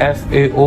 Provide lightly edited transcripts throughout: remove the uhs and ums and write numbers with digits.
FAO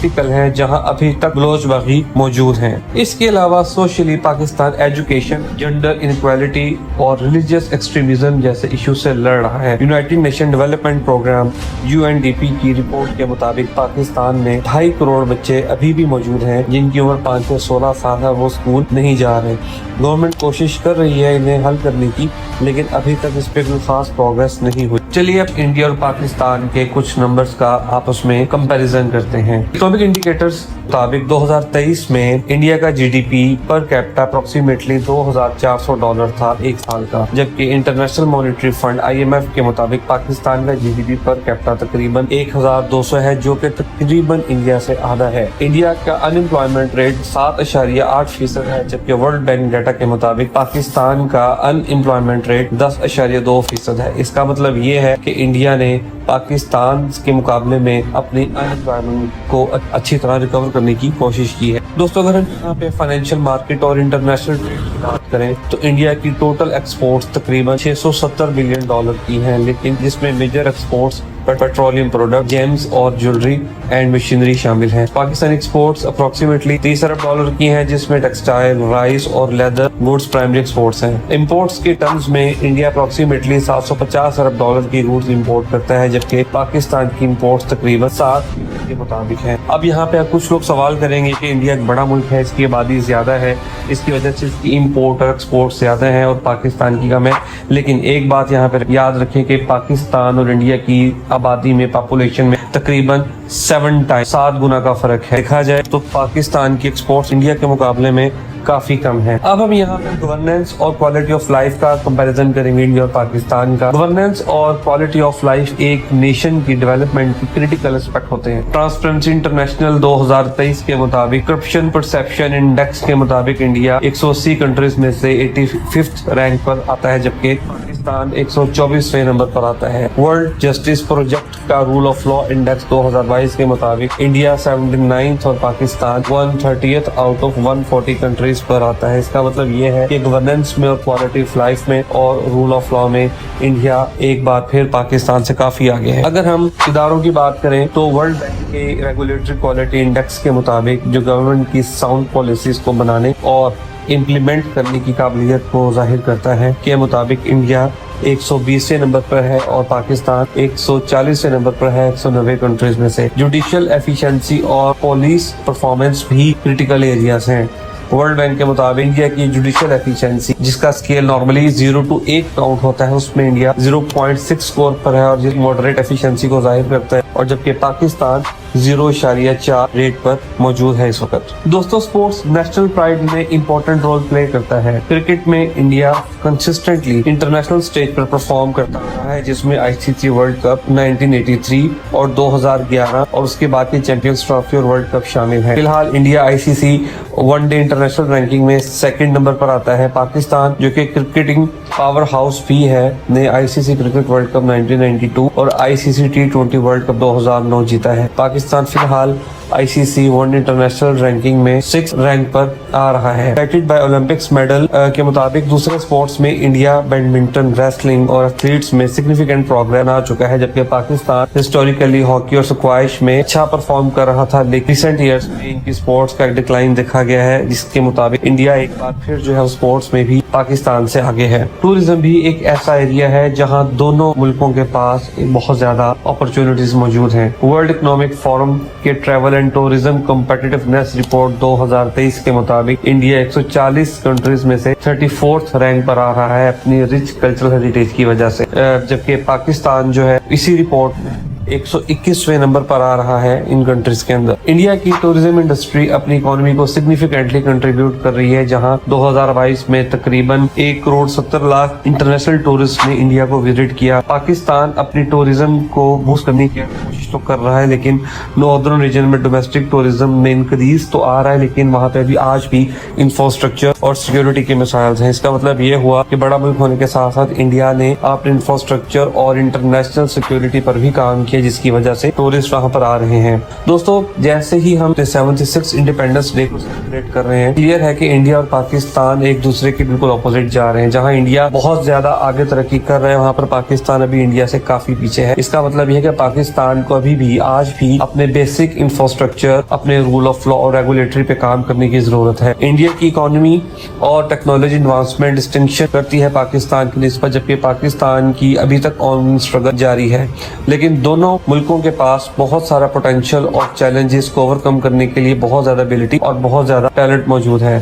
political ہیں جہاں ابھی تک لوچ باغی موجود ہیں۔ اس کے علاوہ socially Pakistan education, gender inequality اور ریلیجیس ایکسٹریمزم جیسے ایشو سے لڑ رہا ہے۔ United Nation Development Programme UNDP کی رپورٹ کے مطابق پاکستان میں 2.5 کروڑ بچے ابھی بھی موجود ہیں جن کی عمر 5 سے 16 سال ہے، وہ اسکول نہیں جا رہے۔ گورنمنٹ کوشش کر رہی ہے انہیں حل کرنے کی، لیکن ابھی تک اس پہ کوئی خاص پروگریس نہیں ہوئی۔ چلیے اب انڈیا اور پاکستان کے کچھ نمبرز کا آپس میں کمپیریزن کرتے ہیں۔ اکنامک انڈیکیٹرز مطابق 2023 میں انڈیا کا GDP پر کیپٹا اپروکسیمیٹلی $2,400 تھا ایک سال کا، جبکہ انٹرنیشنل مانیٹری فنڈ IMF کے مطابق پاکستان کا GDP پر کیپٹا تقریباً 1,200 ہے، جو کہ تقریباً انڈیا سے آدھا ہے۔ انڈیا کا ان امپلائمنٹ ریٹ 7.8% ہے، جبکہ ورلڈ بینک ڈیٹا کے مطابق پاکستان کا ان امپلائمنٹ ریٹ 10.2% ہے۔ اس کا مطلب یہ ہے کہ انڈیا نے پاکستان کے مقابلے میں اپنی ان امپلائمنٹ کو اچھی طرح ریکور کرنے کی کوشش کی ہے۔ دوستو اگر ہم یہاں پہ فائنینشیل مارکیٹ اور انٹرنیشنل ٹریڈ کی بات کریں تو انڈیا کی ٹوٹل ایکسپورٹس تقریباً $670 بلین کی ہیں، لیکن جس میں major exports petroleum product, gems اور جیولری اینڈ مشینری شامل ہیں۔ پاکستان ایکسپورٹس اپروکسیمیٹلی $30 ارب کی ہیں، جس میں ٹیکسٹائل، رائس اور لیدر گوڈز پرائمری ایکسپورٹس ہیں۔ امپورٹس کے ٹرمز میں انڈیا اپروکسیمیٹلی $750 ارب کی گوڈز امپورٹ کرتا ہے، جبکہ پاکستان کی امپورٹس تقریباً 7 کے مطابق ہیں۔ اب یہاں پہ کچھ لوگ سوال کریں گے کہ انڈیا ایک بڑا ملک ہے، اس کی آبادی زیادہ ہے، اس کی وجہ سے اس کی امپورٹ اور ایکسپورٹ زیادہ ہیں اور پاکستان کی کم ہے، لیکن ایک بات یہاں پہ یاد رکھیں کہ پاکستان اور انڈیا کی آبادی میں، پاپولیشن میں تقریباً 7 گنا کا فرق ہے۔ دیکھا جائے تو پاکستان کی ایکسپورٹس انڈیا کے مقابلے میں کافی کم ہے۔ اب ہم یہاں پہ گورننس اور کوالٹی آف لائف کا کمپیریزن کریں گے انڈیا اور پاکستان کا۔ گورننس اور کوالٹی آف لائف ایک نیشن کی ڈیولپمنٹ کی کریٹیکل اسپیکٹ ہوتے ہیں۔ ٹرانسپیرنسی انٹرنیشنل 2023 کے مطابق کرپشن پرسیپشن انڈیکس کے مطابق انڈیا 180 کنٹریز میں سے 85 رینک پر آتا ہے، جبکہ پاکستان 124ویں نمبر پر آتا ہے۔ ورلڈ جسٹس پروجیکٹ کا رول آف لا انڈیکس 2022 کے مطابق انڈیا 79 اور پاکستان 130 آؤٹ آف 140 کنٹریز پر آتا ہے۔ اس کا مطلب یہ ہے کہ گورننس میں اور کوالٹی آف لائف میں اور رول آف لا میں انڈیا ایک بار پھر پاکستان سے کافی آگے ہے۔ اگر ہم اداروں کی بات کریں تو ورلڈ بینک کے ریگولیٹری کوالٹی انڈیکس کے مطابق جو گورنمنٹ کی ساؤنڈ پالیسیز کو بنانے اور امپلیمنٹ کرنے کی قابلیت کو ظاہر کرتا ہے کے مطابق انڈیا 120ویں نمبر پر ہے اور پاکستان 140ویں نمبر پر ہے 190 کنٹریز میں سے۔ جوڈیشل ایفیشنسی اور پولیس پرفارمنس بھی کریٹیکل ایریاز ہیں۔ ورلڈ بینک کے مطابق انڈیا کی جوڈیشل ایفیشنسی، جس کا اسکیل نارملی 0 to 8 کاؤنٹ ہوتا ہے، اس میں انڈیا 0.6 اسکور پر ہے اور جس ماڈریٹ ایفیشنسی کو ظاہر کرتا ہے، اور جبکہ پاکستان 0.4 ریٹ پر موجود ہے اس وقت۔ دوستو سپورٹس نیشنل پرائیڈ میں امپورٹنٹ رول پلے کرتا ہے۔ کرکٹ میں انڈیا کنسسٹنٹلی انٹرنیشنل سٹیج پر پرفارم کرتا رہا ہے، جس میں ICC ورلڈ کپ 1983 اور 2011 اور اس کے بعد کی چیمپئنز ٹرافی اور ورلڈ کپ شامل ہے۔ فی الحال India ICC one day international ranking میں 2nd نمبر پر آتا ہے۔ پاکستان جو کہ کرکٹنگ پاور ہاؤس بھی ہے نے ICC کرکٹ ورلڈ کپ 1992 اور ICC T20 ورلڈ کپ 2009 جیتا ہے۔ پاکستان فی الحال ICC ون انٹرنیشنل رینکنگ میں 6 رینک پر آ رہا ہے۔ ریٹڈ بائی اولمپکس میڈل کے مطابق دوسرے سپورٹس میں انڈیا بیڈمنٹن، ریسلنگ اور ایتھلیٹس میں سگنیفیکنٹ پروگرس آ چکا ہے، جبکہ پاکستان ہسٹوریکلی ہاکی اور اسکواش میں اچھا پرفارم کر رہا تھا، لیکن ریسنٹ ایئرز میں ان کی سپورٹس کا ایک ڈکلائن دیکھا گیا ہے، جس کے مطابق انڈیا ایک بار پھر جو ہے سپورٹس میں بھی پاکستان سے آگے ہے۔ ٹورزم بھی ایک ایسا ایریا ہے جہاں دونوں ملکوں کے پاس بہت زیادہ اپرچونٹیز موجود ہیں۔ ورلڈ اکنامک فورم کے ٹریول اینڈ ٹورزم کمپیٹیٹیونیس رپورٹ 2023 کے مطابق انڈیا 140 کنٹریز میں سے 34 رینک پر آ رہا ہے اپنی رچ کلچرل ہیریٹیج کی وجہ سے، جبکہ پاکستان جو ہے اسی رپورٹ میں 121ویں نمبر پر آ رہا ہے ان کنٹریز کے اندر۔ انڈیا کی ٹورزم انڈسٹری اپنی اکانومی کو سگنیفیکنٹلی کنٹریبیوٹ کر رہی ہے، جہاں 2022 میں تقریباً 1,70,00,000 انٹرنیشنل ٹورسٹ نے انڈیا کو وزٹ کیا۔ پاکستان اپنی ٹورزم کو بوسٹ کرنے کی کوشش تو کر رہا ہے، لیکن ناردرن ریجن میں ڈومیسٹک ٹورزم میں انکریز تو آ رہا ہے، لیکن وہاں پہ بھی آج بھی انفراسٹرکچر اور سیکیورٹی کے مسائل ہیں۔ اس کا مطلب یہ ہوا کہ بڑا ملک ہونے کے ساتھ ساتھ انڈیا نے اپنے انفراسٹرکچر اور انٹرنیشنل سیکیورٹی پر بھی کام کیا، ہے جس کی وجہ سے ٹورسٹ وہاں پر آ رہے ہیں. دوستو جیسے ہی ہم 76 انڈیپینڈنس ڈے کو سیلیبریٹ کر رہے ہیں, کلیئر ہے کہ انڈیا اور پاکستان ایک دوسرے کے بالکل اپوزٹ جا رہے ہیں. جہاں انڈیا بہت زیادہ آگے ترقی کر رہے ہیں وہاں پر پاکستان ابھی انڈیا سے کافی پیچھے ہے. اس کا مطلب یہ ہے کہ پاکستان کو ابھی بھی آج بھی اپنے بیسک انفراسٹرکچر, اپنے رول آف لا اور ریگولیٹری پہ کام کرنے کی ضرورت ہے. انڈیا کی اکانومی اور ٹیکنالوجی ایڈوانسمنٹ ڈسٹنکشن کرتی ہے پاکستان کی نسبت, جبکہ پاکستان کی ابھی تک آن اسٹرگل جاری ہے. لیکن دونوں ملکوں کے پاس بہت سارا پوٹینشیل اور چیلنجز کو اوور کم کرنے کے لیے بہت زیادہ ایبلٹی اور بہت زیادہ ٹیلنٹ موجود ہے.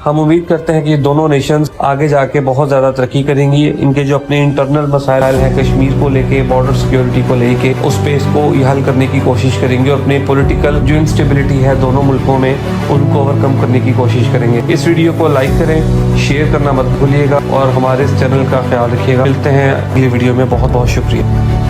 ہم امید کرتے ہیں کہ یہ دونوں نیشنز آگے جا کے بہت زیادہ ترقی کریں گی. ان کے جو اپنے انٹرنل مسائل ہیں کشمیر کو لے کے, بارڈر سیکیورٹی کو لے کے, اس پہ اس کو یہ حل کرنے کی کوشش کریں گے, اور اپنے پولیٹیکل جو انسٹیبلٹی ہے دونوں ملکوں میں ان کو اوور کم کرنے کی کوشش کریں گے. اس ویڈیو کو لائک کریں, شیئر کرنا مت بھولیے گا, اور ہمارے اس چینل کا خیال رکھیے گا. ملتے ہیں اگلی ویڈیو میں. بہت بہت شکریہ.